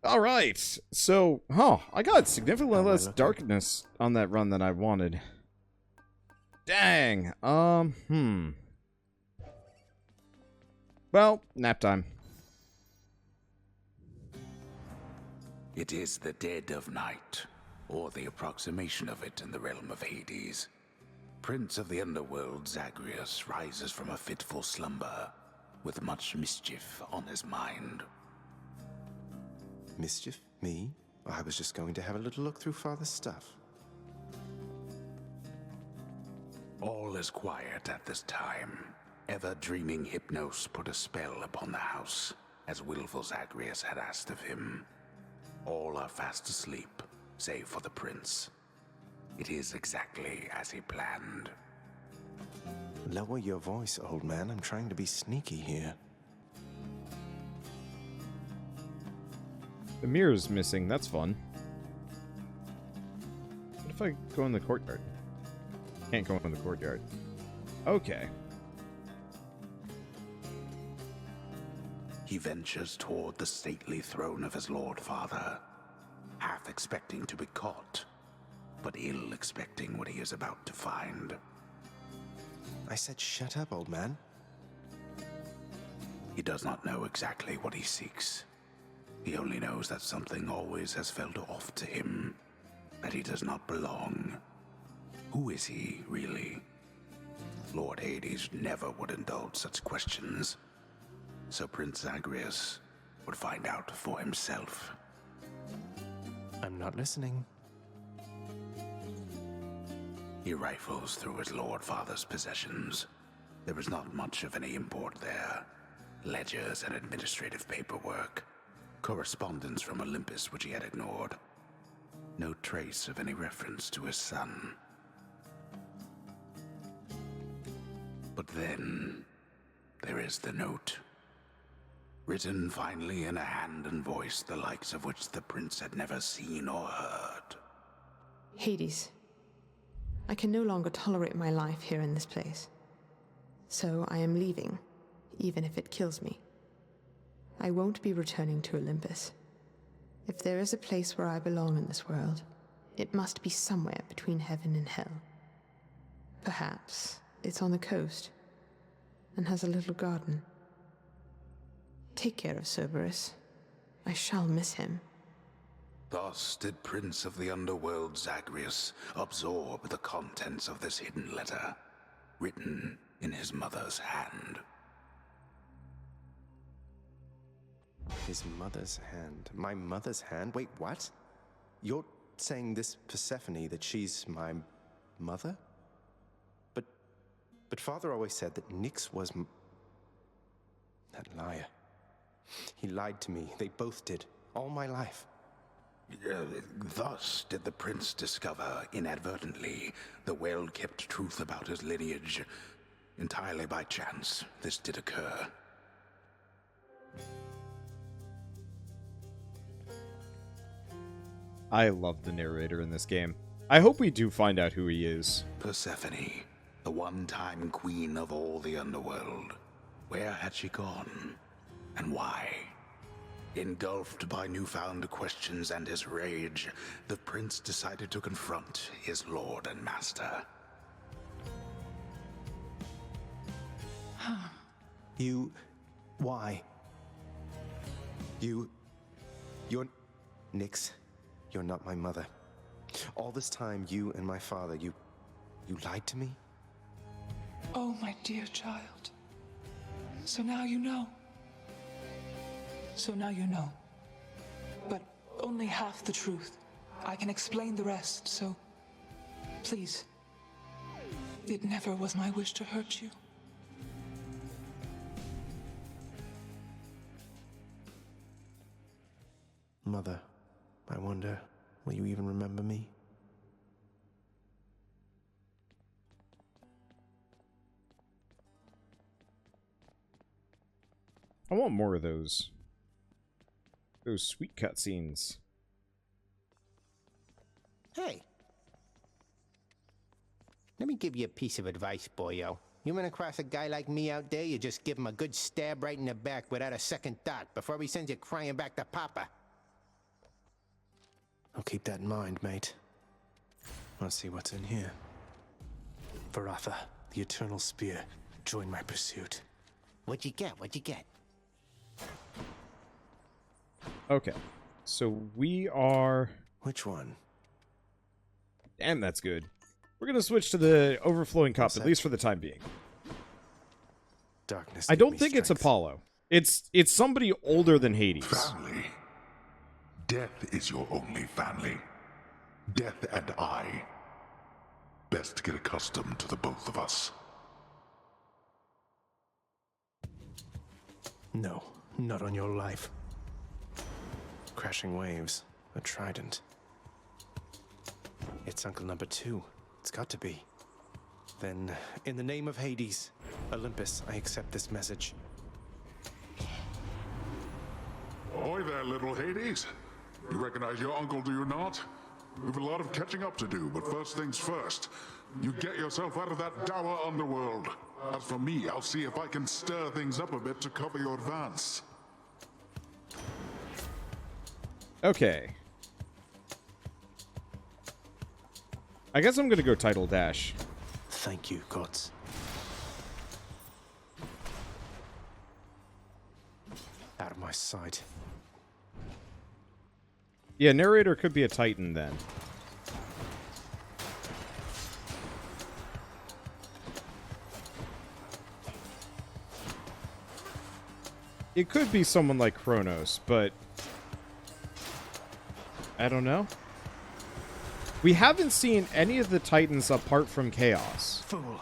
Alright, so, I got significantly less darkness on that run than I wanted. Dang, Well, nap time. It is the dead of night, or the approximation of it in the realm of Hades. Prince of the Underworld, Zagreus, rises from a fitful slumber, with much mischief on his mind. Mischief? Me? I was just going to have a little look through Father's stuff. All is quiet at this time. Ever-dreaming Hypnos put a spell upon the house, as willful Zagreus had asked of him. All are fast asleep, save for the prince. It is exactly as he planned. Lower your voice, old man. I'm trying to be sneaky here. The mirror's missing, that's fun. What if I go in the courtyard? Can't go in the courtyard. Okay. He ventures toward the stately throne of his lord father, half expecting to be caught, but ill expecting what he is about to find. I said shut up, old man. He does not know exactly what he seeks. He only knows that something always has felt off to him, that he does not belong. Who is he, really? Lord Hades never would indulge such questions, so Prince Zagreus would find out for himself. I'm not listening. He rifles through his lord father's possessions. There is not much of any import there. Ledgers and administrative paperwork. Correspondence from Olympus which he had ignored. No trace of any reference to his son. But then, there is the note. Written finally in a hand and voice the likes of which the prince had never seen or heard. Hades, I can no longer tolerate my life here in this place. So I am leaving, even if it kills me. I won't be returning to Olympus. If there is a place where I belong in this world, it must be somewhere between heaven and hell. Perhaps it's on the coast and has a little garden. Take care of Cerberus. I shall miss him. Thus did Prince of the Underworld Zagreus absorb the contents of this hidden letter, written in his mother's hand. His mother's hand. My mother's hand? Wait, what? You're saying this Persephone, that she's my mother? But Father always said that Nyx was that liar. He lied to me. They both did. All my life. Thus did the prince discover, inadvertently, the well-kept truth about his lineage. Entirely by chance, this did occur. I love the narrator in this game. I hope we do find out who he is. Persephone, the one-time queen of all the Underworld. Where had she gone? And why? Engulfed by newfound questions and his rage, the prince decided to confront his lord and master. Why? You're Nyx. You're not my mother. All this time, you and my father, you lied to me? Oh, my dear child. So now you know. So now you know. But only half the truth. I can explain the rest, so please. It never was my wish to hurt you. Mother, I wonder, will you even remember me? I want more of those. Those sweet cutscenes. Hey. Let me give you a piece of advice, boyo. You run across a guy like me out there, you just give him a good stab right in the back without a second thought before he sends you crying back to Papa. I'll keep that in mind, mate. Let's see what's in here. Varatha, the Eternal Spear. Join my pursuit. What'd you get? What'd you get? Okay. So we are... Which one? And that's good. We're going to switch to the Overflowing Cup, at least for the time being. Darkness. I don't think it's Apollo. It's somebody older than Hades. Family. Death is your only family. Death and I. Best get accustomed to the both of us. No, not on your life. Crashing waves, a trident. It's Uncle Number 2. It's got to be. Then, in the name of Hades, Olympus, I accept this message. Ahoy there, little Hades. You recognize your uncle, do you not? We've a lot of catching up to do, but first things first. You get yourself out of that dour underworld. As for me, I'll see if I can stir things up a bit to cover your advance. Okay. I guess I'm gonna go title dash. Thank you, gods. Out of my sight. Yeah, narrator could be a Titan then. It could be someone like Kronos, but I don't know. We haven't seen any of the Titans apart from Chaos. Fool.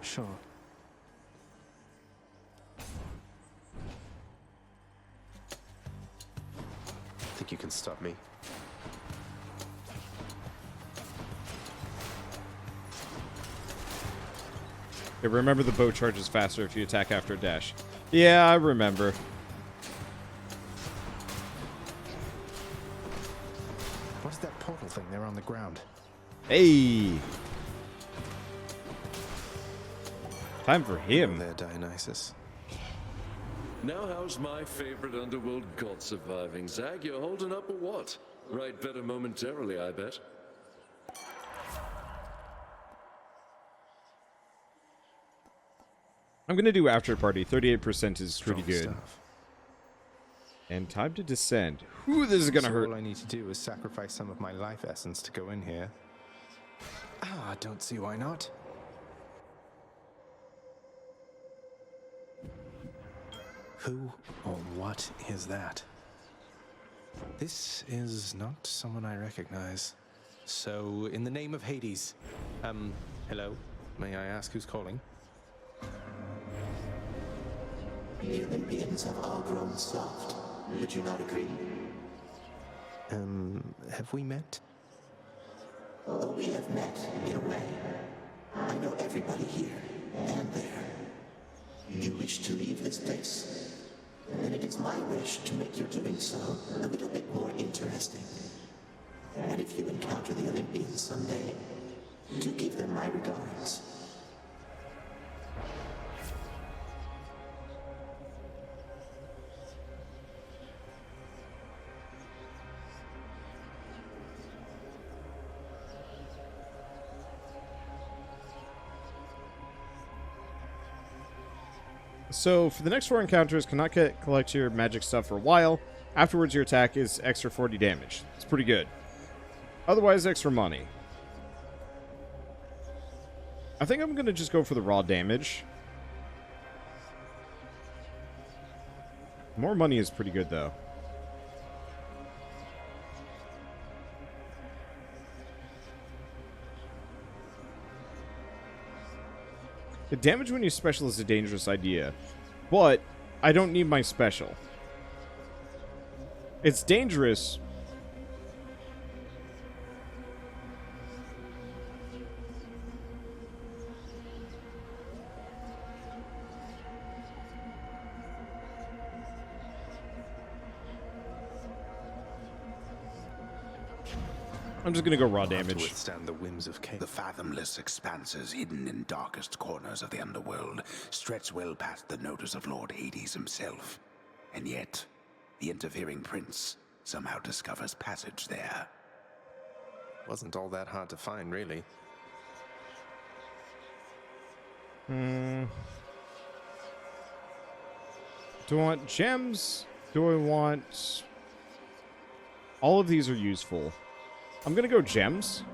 Sure. Think you can stop me? Yeah, remember the bow charges faster if you attack after a dash. Yeah, I remember. What's that portal thing there on the ground? Hey! Time for him. There, Dionysus. Now how's my favorite underworld god surviving? Zag, you're holding up or what? Right better momentarily, I bet. I'm gonna do After Party. 38% is pretty Strong good. stuff. And time to descend. Whew, this is gonna So hurt. all I need to do is sacrifice some of my life essence to go in here. Ah, don't see why not. Who or what is that? This is not someone I recognize. So, in the name of Hades, hello? May I ask who's calling? The Olympians have all grown soft. Would you not agree? Have we met? Oh, we have met, in a way. I know everybody here and there. You wish to leave this place? Then it is my wish to make your doing so a little bit more interesting. And if you encounter the Olympians someday, do give them my regards. So, for the next 4 encounters, cannot collect your magic stuff for a while. Afterwards, your attack is extra 40 damage. It's pretty good. Otherwise, extra money. I think I'm going to just go for the raw damage. More money is pretty good, though. The damage when you special is a dangerous idea, but I don't need my special. It's dangerous. I'm just gonna go raw To damage. withstand the whims of chaos. The fathomless expanses hidden in darkest corners of the underworld stretch well past the notice of Lord Hades himself. And yet, the interfering prince somehow discovers passage there. Wasn't all that hard to find, really. Do I want gems? Do I want... All of these are useful. I'm gonna go gems.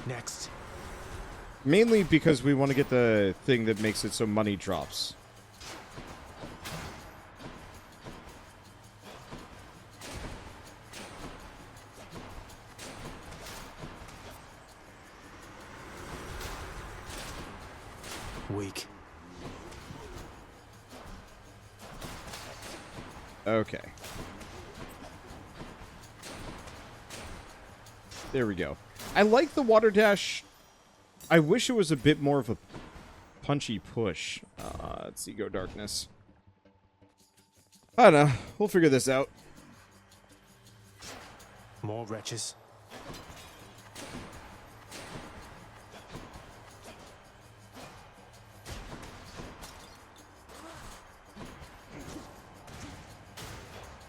Next. Mainly because we want to get the thing that makes it so money drops. Weak. Okay. There we go. I like the water dash. I wish it was a bit more of a punchy push. Let's see, go darkness. I don't know. We'll figure this out. More wretches.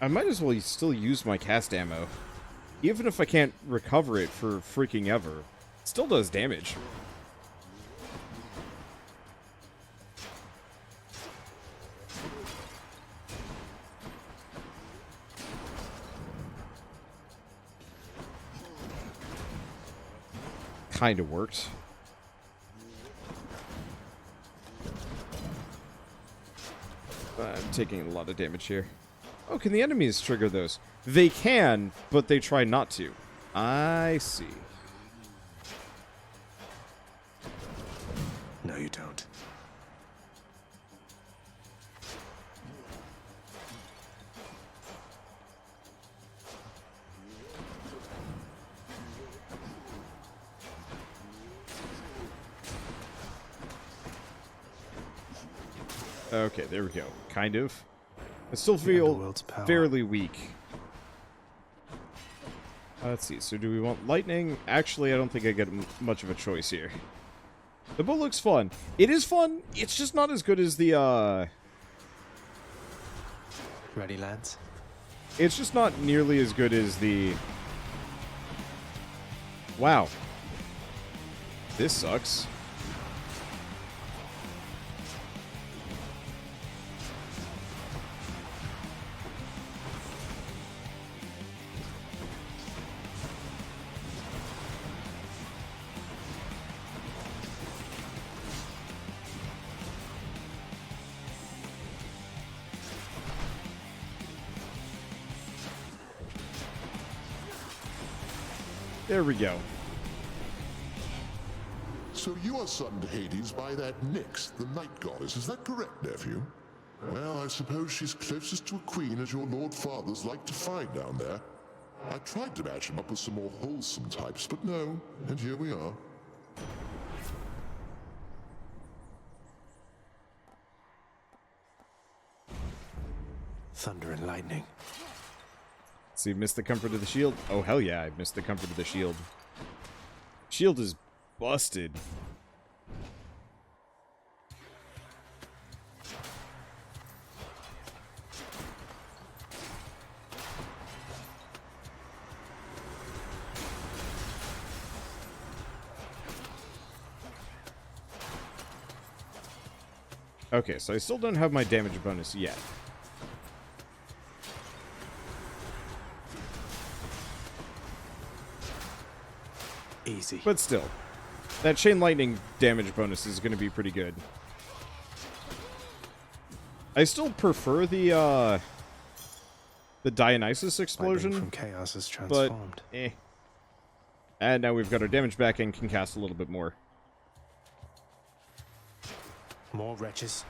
I might as well still use my cast ammo. Even if I can't recover it for freaking ever. It still does damage. Kinda worked. I'm taking a lot of damage here. Oh, can the enemies trigger those? They can, but they try not to. I see. No, you don't. Okay, there we go. Kind of. I still feel Underworld's power. fairly weak. Let's see. So do we want lightning? Actually, I don't think I get much of a choice here. The bow looks fun. It is fun. It's just not as good as the, Ready, lads? It's just not nearly as good as the... Wow. This sucks. There we go. So you are son to Hades by that Nyx, the night goddess, is that correct, nephew? Well, I suppose she's closest to a queen as your lord fathers like to find down there. I tried to match him up with some more wholesome types, but no, and here we are. Thunder and lightning. See, missed the comfort of the shield. Oh, hell yeah, I missed the comfort of the shield. Shield is busted. Okay, so I still don't have my damage bonus yet. Easy. But still, that chain lightning damage bonus is going to be pretty good. I still prefer the Dionysus explosion, Lightning from chaos is but transformed. And now we've got our damage back and can cast a little bit more. More wretches.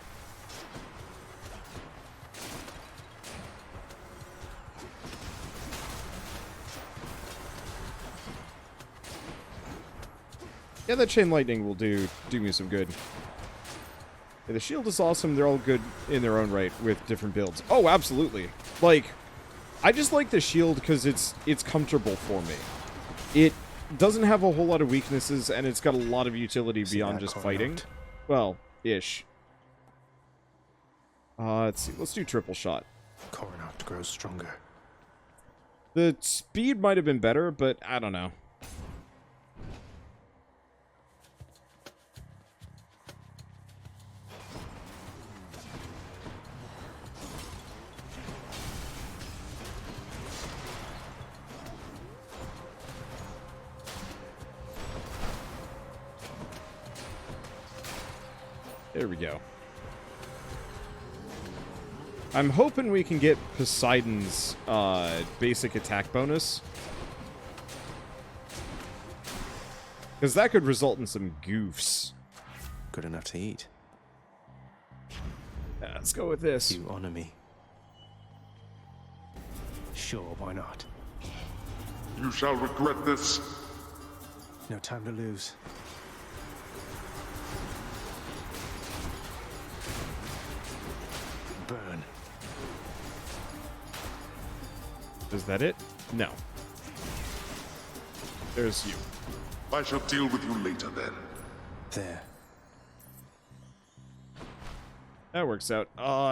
Yeah, that chain lightning will do me some good. Yeah, the shield is awesome. They're all good in their own right with different builds. Oh, absolutely. Like, I just like the shield because it's comfortable for me. It doesn't have a whole lot of weaknesses, and it's got a lot of utility beyond just fighting. Well, ish. Let's see. Let's do triple shot. Coronat grows stronger. The speed might have been better, but I don't know. There we go. I'm hoping we can get Poseidon's basic attack bonus. Because that could result in some goofs. Good enough to eat. Yeah, let's go with this. You honor me. Sure, why not? You shall regret this. No time to lose. Burn. Is that it? No. There's you. I shall deal with you later then. There. That works out.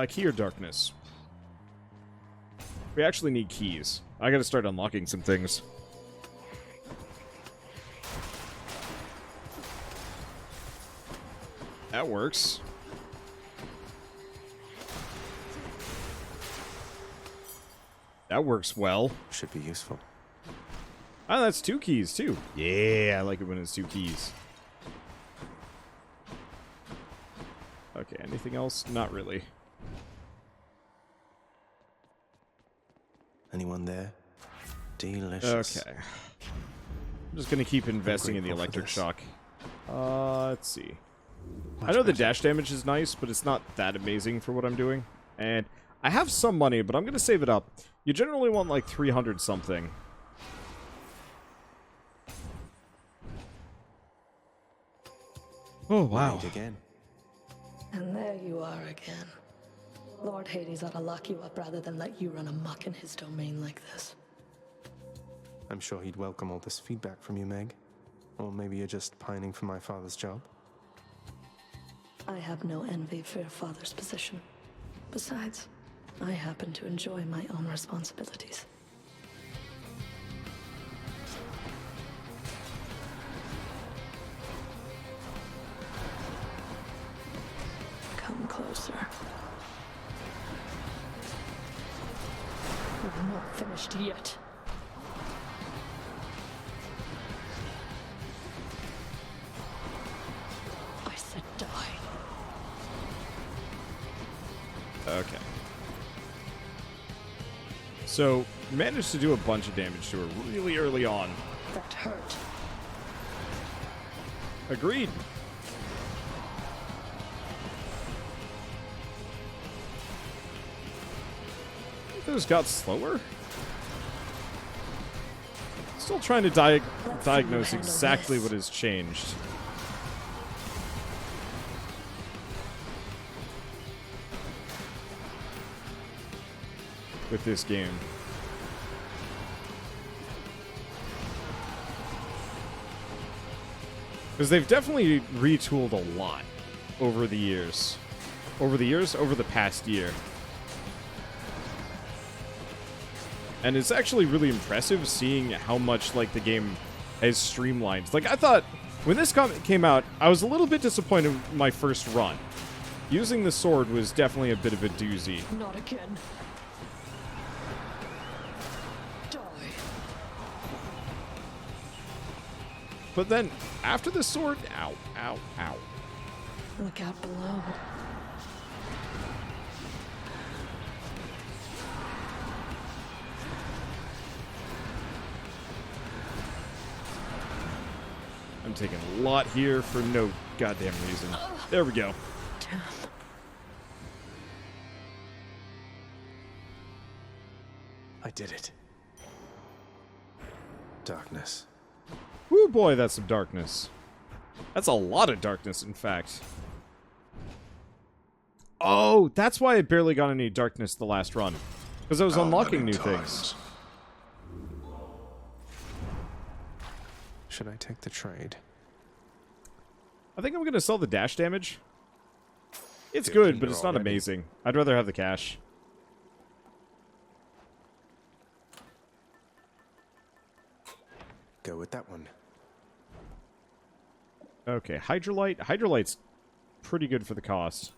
Key or darkness? We actually need keys. I gotta start unlocking some things. That works. That works well. Should be useful. Oh, that's 2 keys, too. Yeah, I like it when it's 2 keys. Okay, anything else? Not really. Anyone there? Delicious. Okay. I'm just gonna keep investing in the electric shock. Let's see. I know the dash damage is nice, but it's not that amazing for what I'm doing. And I have some money, but I'm gonna save it up. You generally want like 300 something. Oh, wow. Again. And there you are again. Lord Hades ought to lock you up rather than let you run amok in his domain like this. I'm sure he'd welcome all this feedback from you, Meg. Or maybe you're just pining for my father's job. I have no envy for your father's position. Besides, I happen to enjoy my own responsibilities. Come closer. We're not finished yet. I said die. Okay. So, managed to do a bunch of damage to her really early on. That hurt. Agreed. Those got slower? Still trying to diagnose exactly what has changed. With this game. Because they've definitely retooled a lot over the years. Over the past year. And it's actually really impressive seeing how much, like, the game has streamlined. Like, I thought, when this came out, I was a little bit disappointed with my first run. Using the sword was definitely a bit of a doozy. Not again. Die. But then, after the sword, ow, ow, ow. Look out below. I'm taking a lot here for no goddamn reason. There we go. Damn. I did it. Darkness. Woo boy, that's some darkness. That's a lot of darkness, in fact. Oh, that's why I barely got any darkness the last run. Because I was How unlocking many new times? things. Should I take the trade? I think I'm going to sell the dash damage. It's 15 good, but it's not already. amazing. I'd rather have the cash. Go with that one. Okay, Hydrolite. Hydrolite's pretty good for the cost.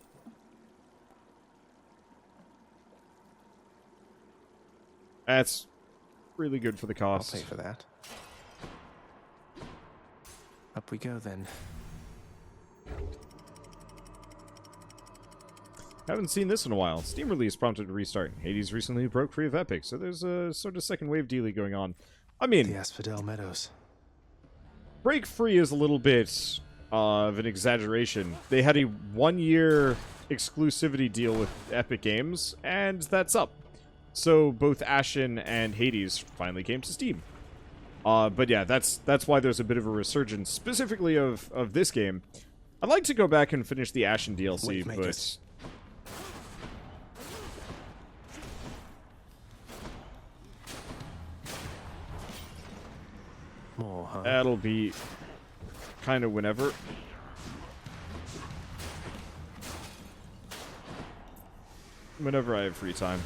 That's really good for the I'll cost. pay for that. Up we go then. Haven't seen this in a while. Steam release prompted a restart. Hades recently broke free of Epic, so there's a sort of second wave dealy going on. I mean, The Asphodel Meadows. break free is a little bit of an exaggeration. They had a 1-year exclusivity deal with Epic Games, and that's up. So both Ashen and Hades finally came to Steam. But yeah, that's why there's a bit of a resurgence, specifically of this game. I'd like to go back and finish the Ashen DLC, Waymakers. but More, huh? that'll be kind of whenever. Whenever I have free time.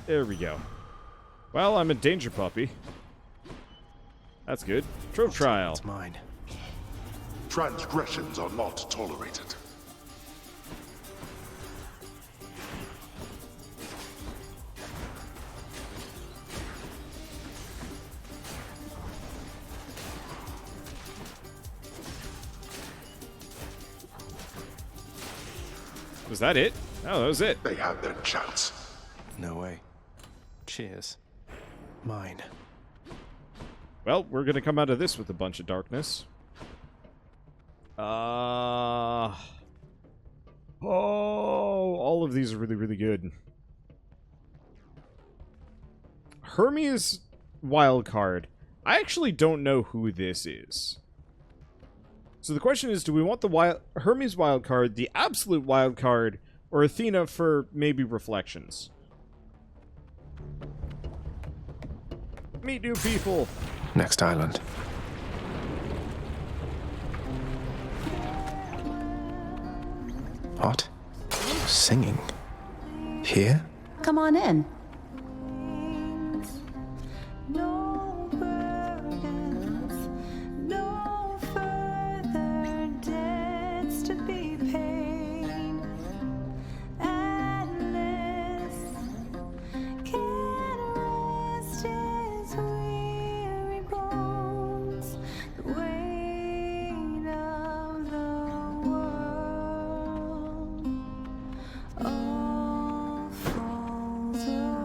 There we go. Well, I'm a danger puppy. That's good. Trove trial. It's mine. Transgressions are not tolerated. Was that it? Oh, that was it. They had their chance. No way. Cheers. Mine. Well, we're gonna come out of this with a bunch of darkness. Oh, all of these are really, really good. Hermes wildcard. I actually don't know who this is. So the question is, do we want the Hermes wildcard, the absolute wildcard, or Athena for maybe reflections? Meet new people. Next island. What? Singing? Here? Come on in. No burdens, no further debts to be paid. Atlas can rest his weary bones. The weight of the world all falls away.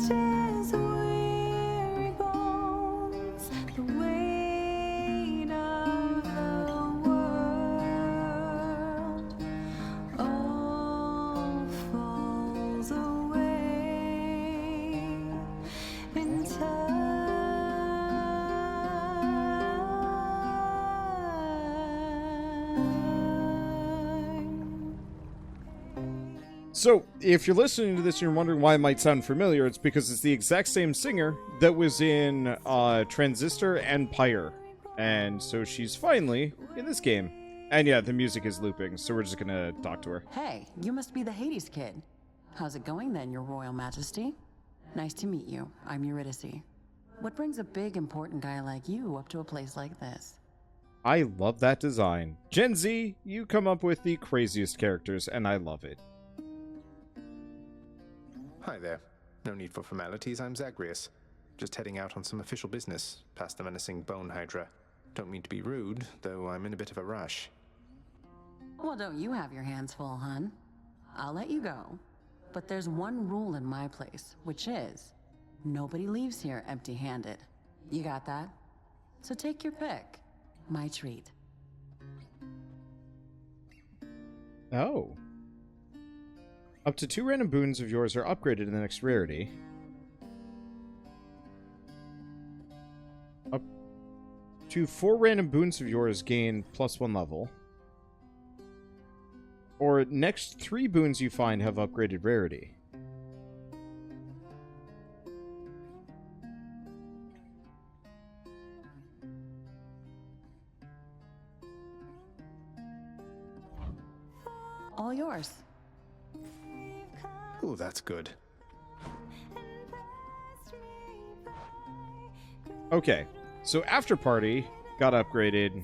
rest his weary bones. The weight of the world all falls away in time. So, if you're listening to this and you're wondering why it might sound familiar, it's because it's the exact same singer that was in Transistor and Pyre. And so she's finally in this game. And yeah, the music is looping, so we're just gonna talk to her. Hey, you must be the Hades kid. How's it going then, your royal majesty? Nice to meet you. I'm Eurydice. What brings a big, important guy like you up to a place like this? I love that design. Gen Z, you come up with the craziest characters, and I love it. Hi there. No need for formalities, I'm Zagreus. Just heading out on some official business, past the menacing bone Hydra. Don't mean to be rude, though I'm in a bit of a rush. Well, don't you have your hands full, hun? I'll let you go. But there's one rule in my place, which is nobody leaves here empty-handed. You got that? So take your pick. My treat. Oh. Up to 2 random boons of yours are upgraded in the next rarity. Up to 4 random boons of yours gain +1 level. Or next 3 boons you find have upgraded rarity. All yours. Ooh, that's good. Okay, so After Party got upgraded.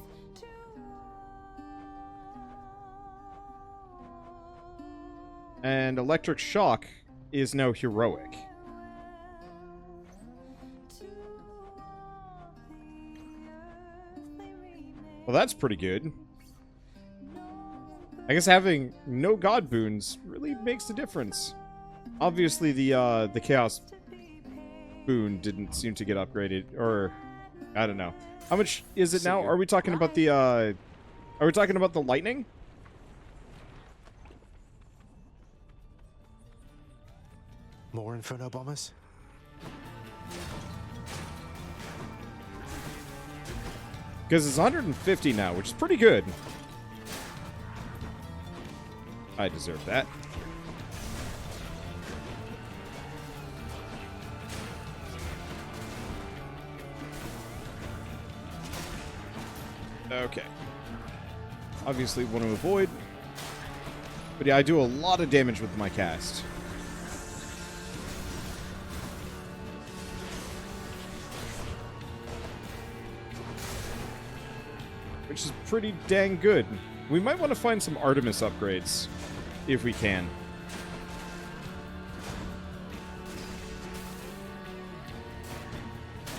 And Electric Shock is now heroic. Well, that's pretty good. I guess having no god boons really makes a difference. Obviously, the Chaos boon didn't seem to get upgraded, or I don't know. How much is it now? Are we talking about the Are we talking about the lightning? More Inferno bombers? Because it's 150 now, which is pretty good. I deserve that. Okay. Obviously want to avoid. But yeah, I do a lot of damage with my cast. Which is pretty dang good. We might want to find some Artemis upgrades, if we can.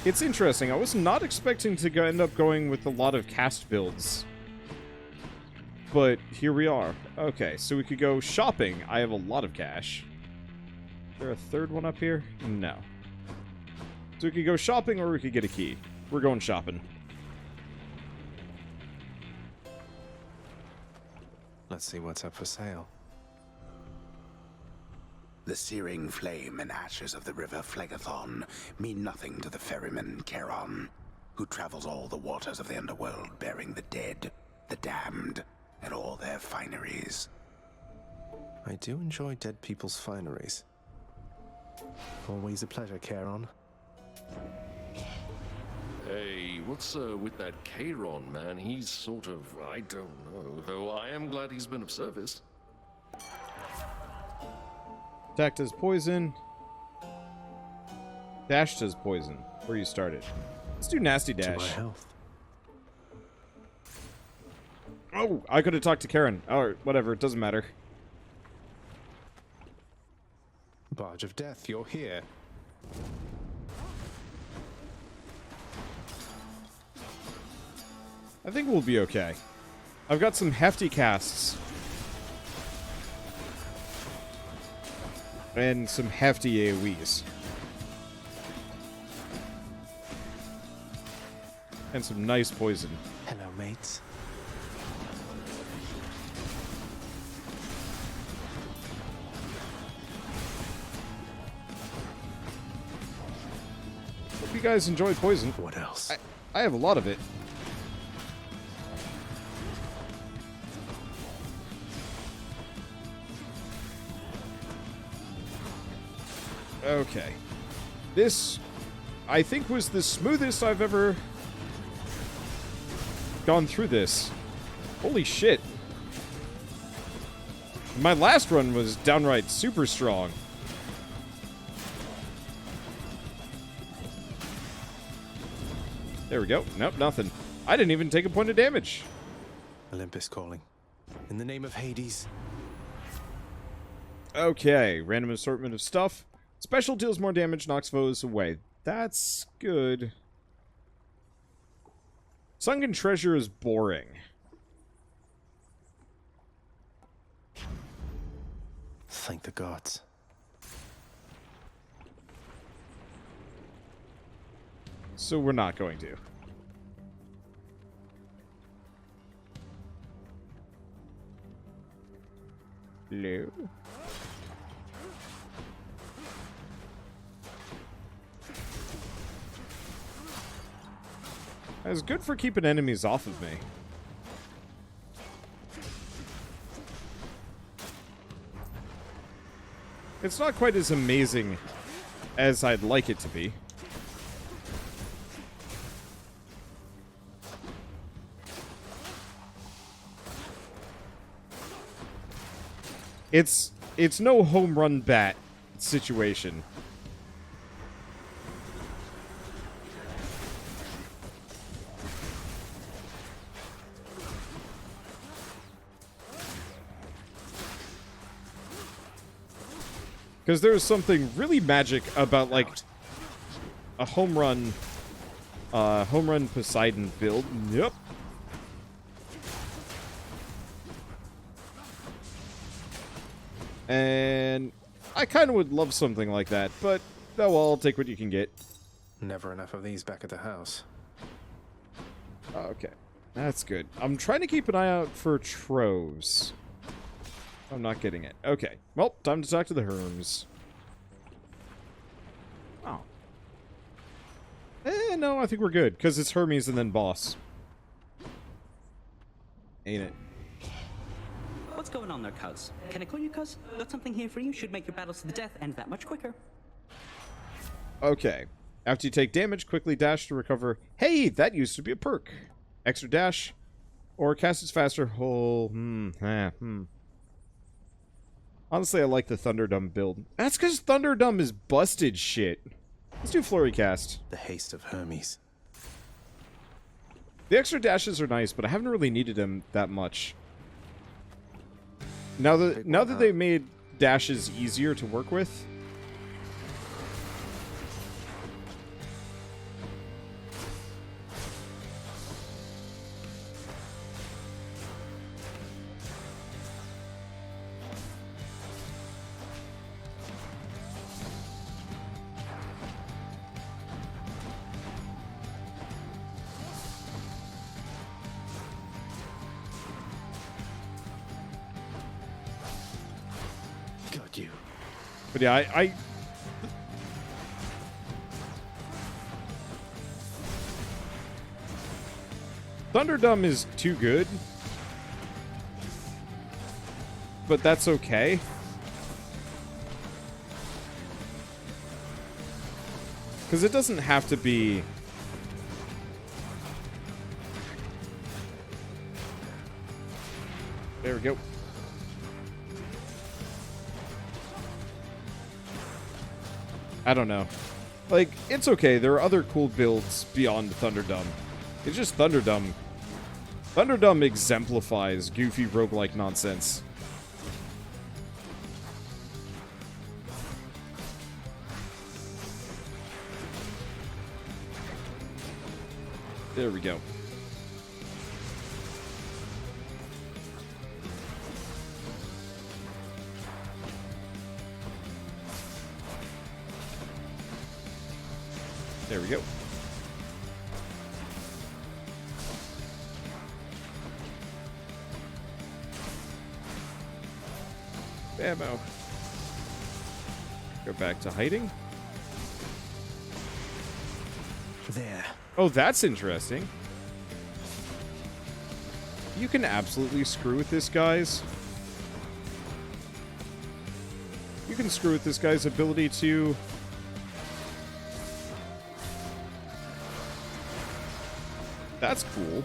It's interesting. I was not expecting to end up going with a lot of cast builds. But here we are. Okay, so we could go shopping. I have a lot of cash. Is there a third one up here? No. So we could go shopping or we could get a key. We're going shopping. Let's see what's up for sale. The searing flame and ashes of the river Phlegethon mean nothing to the ferryman Charon, who travels all the waters of the underworld bearing the dead, the damned, and all their fineries. I do enjoy dead people's fineries. Always a pleasure, Charon. Hey, what's with that Charon, man? He's sort of, I don't know, though I am glad he's been of service. Attack does poison. Dash does poison. Where you started. Let's do Nasty Dash. To my health. Oh, I could have talked to Karen. Oh, whatever. It doesn't matter. Barge of Death, you're here. I think we'll be okay. I've got some hefty casts. And some hefty AoEs. And some nice poison. Hello, mates. Hope you guys enjoy poison. What else? I have a lot of it. Okay. This, I think, was the smoothest I've ever gone through this. Holy shit. My last run was downright super strong. There we go. Nope, nothing. I didn't even take a point of damage. Olympus calling. In the name of Hades. Okay, random assortment of stuff. Special deals more damage, knocks foes away. That's good. Sunken treasure is boring. Thank the gods. So we're not going to. Hello? That's good for keeping enemies off of me. It's not quite as amazing as I'd like it to be. It's no home run bat situation. Because there's something really magic about, like, a home run Poseidon build. Yep. And I kind of would love something like that, but oh well, I'll take what you can get. Never enough of these back at the house. Okay, that's good. I'm trying to keep an eye out for troves. I'm not getting it. Okay, well, time to talk to the Herms. Oh. No, I think we're good, because it's Hermes and then boss. Ain't it? What's going on there, cuz? Can I call you cuz? Got something here for you. Should make your battles to the death end that much quicker. Okay. After you take damage, quickly dash to recover. Hey, that used to be a perk. Extra dash. Or cast it faster. Honestly, I like the Thunderdome build. That's because Thunderdome is busted shit. Let's do Flurry Cast. The haste of Hermes. The extra dashes are nice, but I haven't really needed them that much. Now that they made dashes easier to work with. But yeah, I Thunderdome is too good. But that's okay. Because it doesn't have to be... There we go. I don't know. Like, it's okay. There are other cool builds beyond Thunderdome. It's just Thunderdome. Thunderdome exemplifies goofy roguelike nonsense. There we go. There we go. ammo. Go back to hiding. There. Oh, that's interesting. You can absolutely screw with this guy's. You can screw with this guy's ability to... That's cool.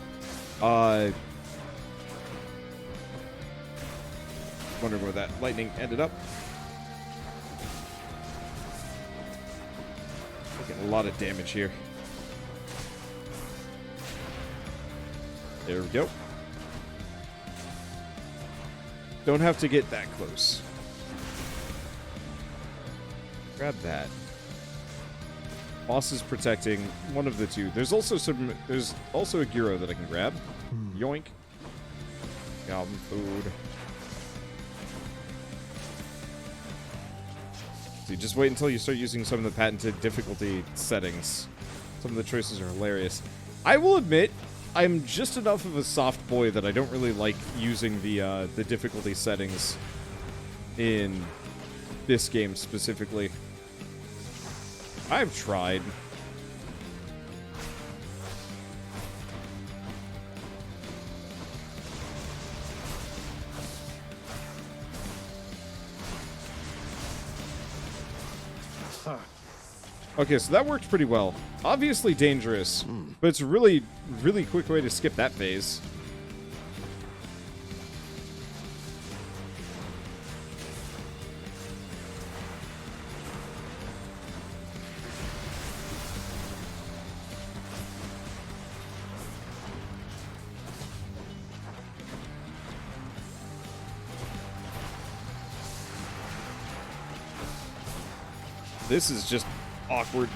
Wondering where that lightning ended up. Getting a lot of damage here. There we go. Don't have to get that close. Grab that. Boss is protecting one of the two. There's also a gyro that I can grab. Yoink. Goblin food. So you just wait until you start using some of the patented difficulty settings. Some of the choices are hilarious. I will admit, I'm just enough of a soft boy that I don't really like using the difficulty settings in this game specifically. I've tried. Okay, so that worked pretty well. Obviously dangerous, but it's a really, really quick way to skip that phase. This is just awkward.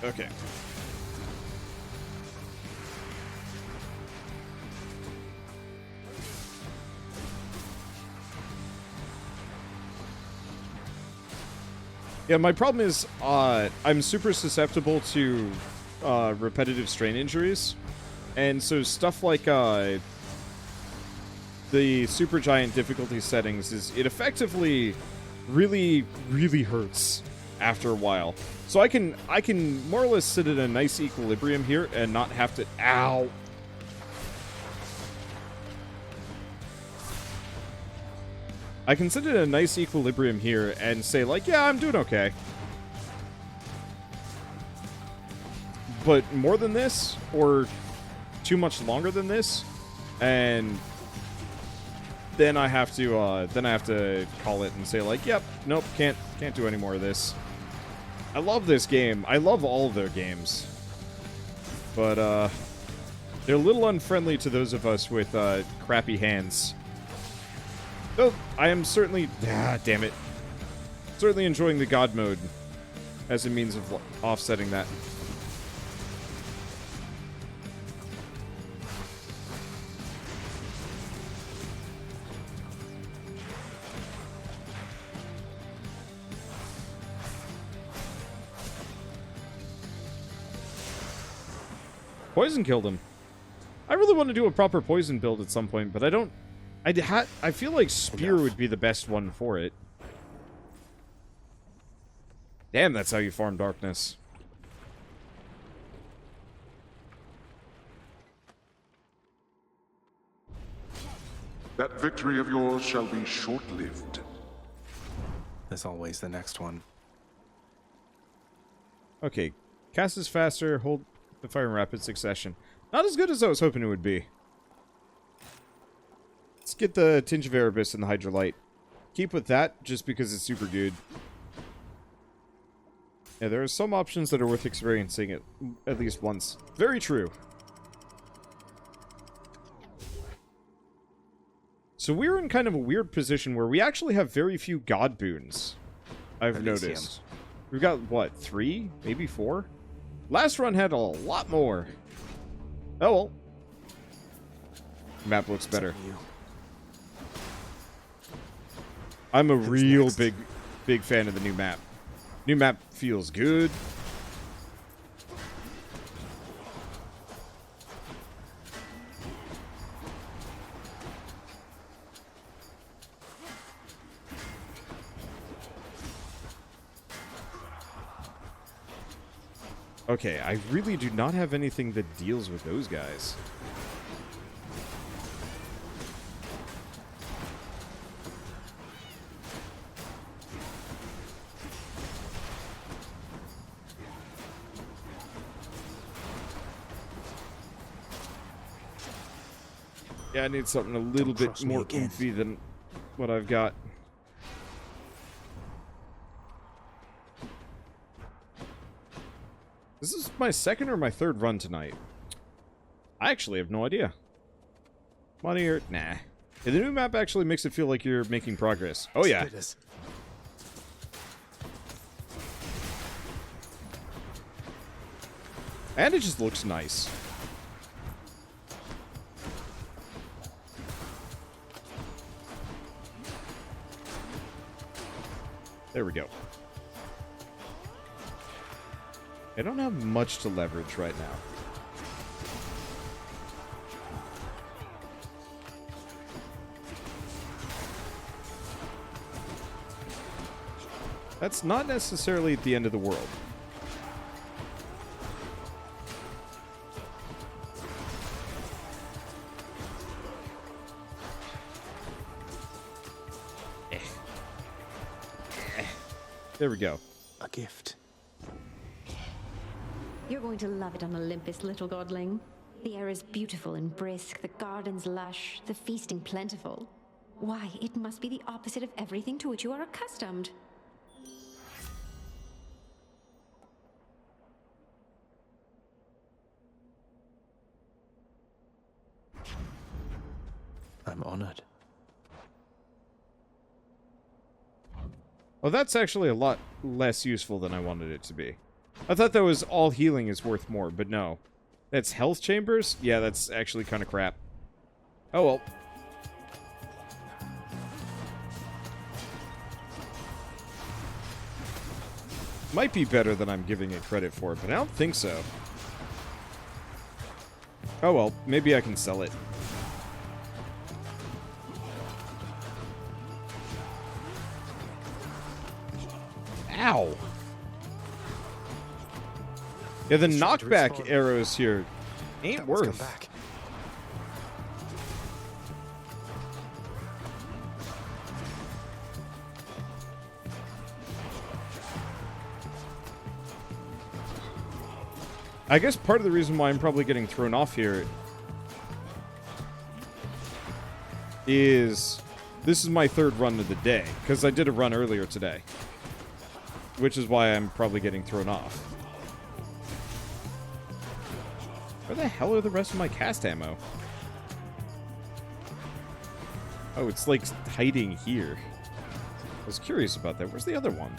Okay. Yeah, my problem is I'm super susceptible to repetitive strain injuries. And so stuff like the Supergiant difficulty settings it effectively really, really hurts after a while. So I can more or less sit at a nice equilibrium here and not have to... Ow! I can sit at a nice equilibrium here and say, like, yeah, I'm doing okay. But more than this, or too much longer than this, and then I have to call it and say, like, yep, nope, can't do any more of this. I love this game. I love all of their games. But they're a little unfriendly to those of us with crappy hands. Though I am certainly damn it. Certainly enjoying the God mode as a means of offsetting that. Poison killed him. I really want to do a proper poison build at some point, but I don't... I feel like Spear would be the best one for it. Damn, that's how you farm darkness. That victory of yours shall be short-lived. There's always the next one. Okay, cast is faster, hold the fire in rapid succession. Not as good as I was hoping it would be. Let's get the Tinge of Erebus and the Hydra Light. Keep with that, just because it's super good. Yeah, there are some options that are worth experiencing at least once. Very true. So we're in kind of a weird position where we actually have very few God boons. I've Elysium. noticed. We've got, what, 3? Maybe 4? Last run had a lot more. Oh well. Map looks better. I'm a real big fan of the new map. New map feels good. Okay, I really do not have anything that deals with those guys. Yeah, I need something a little bit more goofy than what I've got. This is my second or my third run tonight. I actually have no idea. Money or... Nah. Yeah, the new map actually makes it feel like you're making progress. Oh, yeah. And it just looks nice. There we go. I don't have much to leverage right now. That's not necessarily the end of the world. There we go. A gift. You're going to love it on Olympus, little godling. The air is beautiful and brisk, the gardens lush, the feasting plentiful. Why, it must be the opposite of everything to which you are accustomed. I'm honored. Oh, that's actually a lot less useful than I wanted it to be. I thought that was all healing is worth more, but no. That's health chambers? Yeah, that's actually kind of crap. Oh well. Might be better than I'm giving it credit for, but I don't think so. Oh well, maybe I can sell it. Ow! Yeah, the knockback arrows here ain't worth. I guess part of the reason why I'm probably getting thrown off here is this is my third run of the day, because I did a run earlier today. Which is why I'm probably getting thrown off. Where the hell are the rest of my cast ammo? Oh, it's like hiding here. I was curious about that. Where's the other one?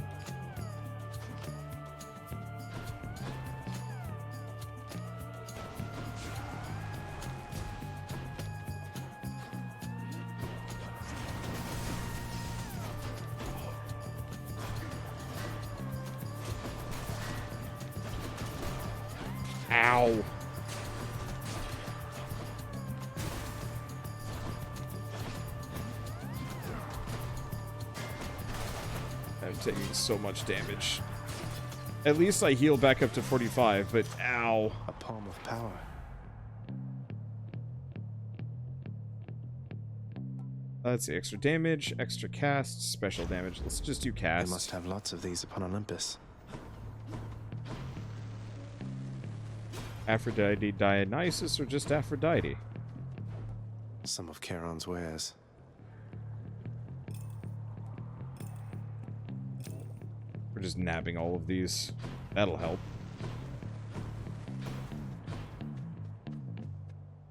Ow. I'm taking so much damage. At least I heal back up to 45, but ow. A palm of power. Let's see, extra damage, extra cast, special damage. Let's just do cast. They must have lots of these upon Olympus. Aphrodite, Dionysus, or just Aphrodite? Some of Charon's wares. We're just nabbing all of these. That'll help.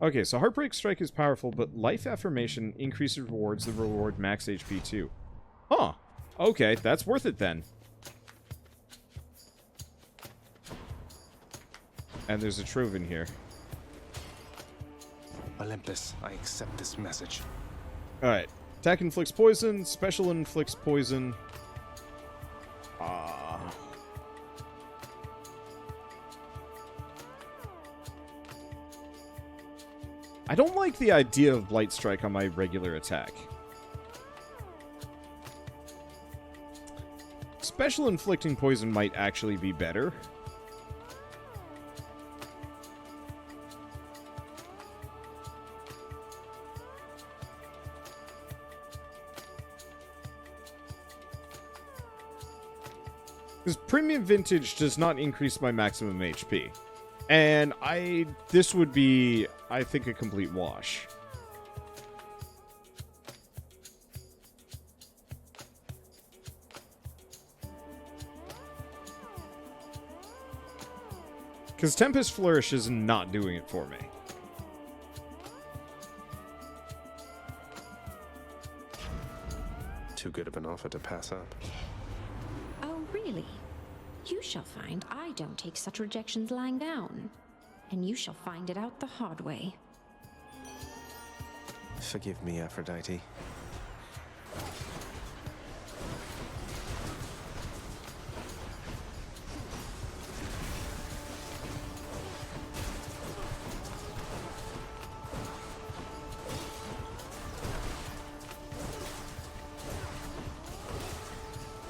Okay, so Heartbreak Strike is powerful, but Life Affirmation increases rewards that reward max HP too. Huh. Okay, that's worth it then. And there's a trove in here. Olympus, I accept this message. Alright. Attack inflicts poison, special inflicts poison. I don't like the idea of Blight Strike on my regular attack. Special inflicting poison might actually be better. Because premium vintage does not increase my maximum HP. And this would be, I think, a complete wash. Because Tempest Flourish is not doing it for me. Too good of an offer to pass up. Oh, really? You shall find I don't take such rejections lying down. And you shall find it out the hard way. Forgive me, Aphrodite.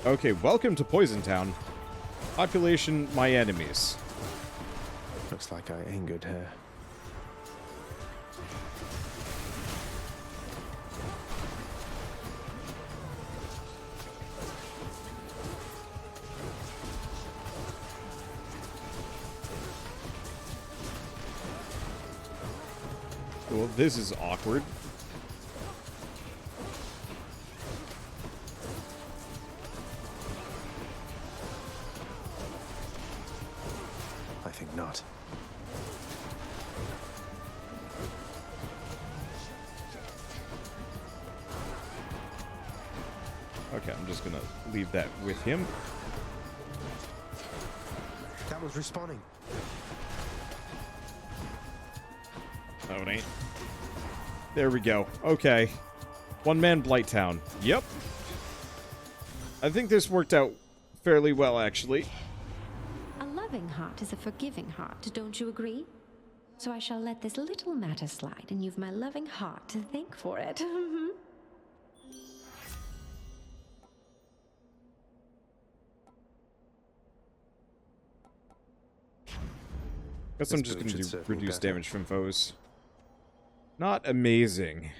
Okay, welcome to Poison Town. Population, my enemies. Looks like I angered her. Well, this is awkward. I think not. Okay, I'm just gonna leave that with him. That was respawning. Oh, it ain't. There we go. Okay. One-man Blighttown. Yep. I think this worked out fairly well, actually. A loving heart is a forgiving heart, don't you agree? So I shall let this little matter slide, and you've my loving heart to thank for it. Guess I'm just gonna do reduce damage from foes. Not amazing.